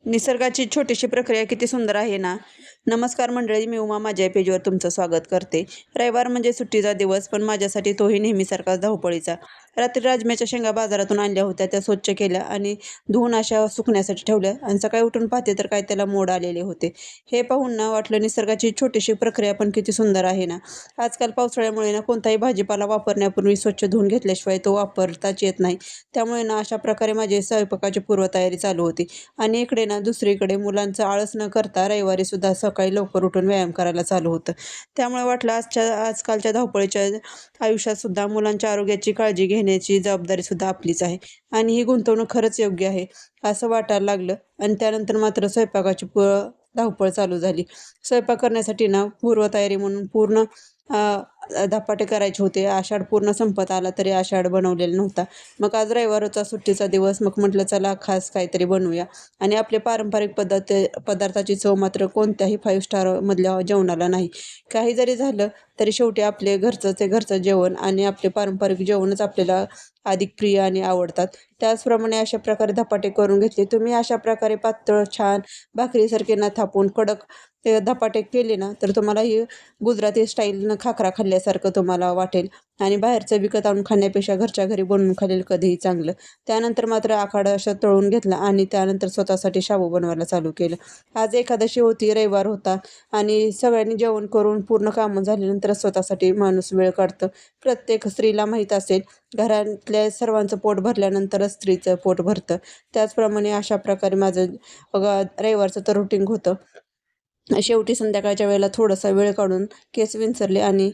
निसर्गाची छोटीशी प्रक्रिया किती सुंदर आहे ना. नमस्कार मंडळी, मी उमा माझ्या पेजवर तुमचं स्वागत करते. रविवार म्हणजे सुट्टीचा दिवस, पण माझ्यासाठी तोही नेहमीसारखाच धावपळीचा. रात्री राजम्याच्या शेंगा बाजारातून आणल्या होत्या, त्या स्वच्छ केल्या आणि धुवून अशा सुकण्यासाठी ठेवल्या आणि सकाळी उठून पाहते तर काय त्याला मोड आलेले होते. हे पाहून ना वाटलं, निसर्गाची छोटीशी प्रक्रिया पण किती सुंदर आहे ना. आजकाल पावसाळ्यामुळे ना कोणताही भाजीपाला वापरण्यापूर्वी स्वच्छ धुवून घेतल्याशिवाय तो वापरताच येत नाही. त्यामुळे ना अशा प्रकारे माझी स्वयंपाकाची पूर्वतयारी चालू होती. आणि इकडे ना दुसरीकडे मुलांचं आळस न करता रविवारी सुद्धा सकाळी लवकर उठून व्यायाम करायला चालू होतं. त्यामुळे वाटलं, आजकालच्या धावपळीच्या आयुष्यात सुद्धा मुलांच्या आरोग्याची काळजी घेण्याची जबाबदारी सुद्धा आपलीच आहे. आणि ही गुंतवणूक खरंच योग्य आहे असं वाटायला लागलं. आणि त्यानंतर मात्र स्वयंपाकाची धावपळ चालू झाली. स्वयंपाक करण्यासाठी ना पूर्वतयारी म्हणून पूर्ण धपाटे करायचे होते. आषाढ पूर्ण संपत आला तरी आषाढ बनवलेला नव्हता. मग आज रविवार होता, सुट्टीचा दिवस. मग म्हटलं चला खास काहीतरी बनवूया. आणि आपले पारंपरिक पदार्थाची चव मात्र कोणत्याही 5 स्टार मधल्या जेवणाला नाही. काही जरी झालं तरी शेवटी आपले घरचं जेवण आणि आपले पारंपरिक जेवणच आपल्याला अधिक प्रिय आणि आवडतात. त्याचप्रमाणे अशा प्रकारे धपाटे करून घेतले. तुम्ही अशा प्रकारे पातळ छान भाकरीसारखे न थापून कडक ते धपाटे केले ना, तर तुम्हाला ही गुजराती स्टाईलनं खाकरा खाल्ल्यासारखं तुम्हाला वाटेल. आणि बाहेरचं विकत आणून खाण्यापेक्षा घरच्या घरी बनवून खाल्लेलं कधीही चांगलं. त्यानंतर मात्र आखाडा असं तळून घेतला आणि त्यानंतर स्वतःसाठी शाबू बनवायला चालू केलं. आज एकादशी होती, रविवार होता आणि सगळ्यांनी जेवण करून पूर्ण कामं झाल्यानंतर स्वतःसाठी माणूस वेळ काढतं. प्रत्येक स्त्रीला माहीत असेल, घरातल्या सर्वांचं पोट भरल्यानंतरच स्त्रीचं पोट भरतं. त्याचप्रमाणे अशा प्रकारे माझं रविवारचं तर रुटीन होतं. शेवटी संध्याकाळच्या वेळेला थोडासा वेळ काढून केस विंचरले आणि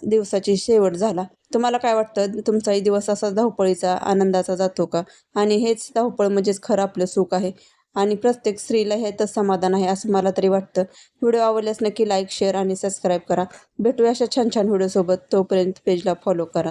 दिवसाची शेवट झाला. तुम्हाला काय वाटतं, तुमचाही दिवस असा धावपळीचा आनंदाचा जातो का? आणि हेच धावपळ म्हणजेच खरं आपलं सुख आहे. आणि प्रत्येक स्त्रीला ह्यातच समाधान आहे असं मला तरी वाटतं. व्हिडिओ आवडल्यास नक्की लाईक, शेअर आणि सबस्क्राईब करा. भेटूया अशा छान छान व्हिडिओसोबत. तोपर्यंत पेजला फॉलो करा.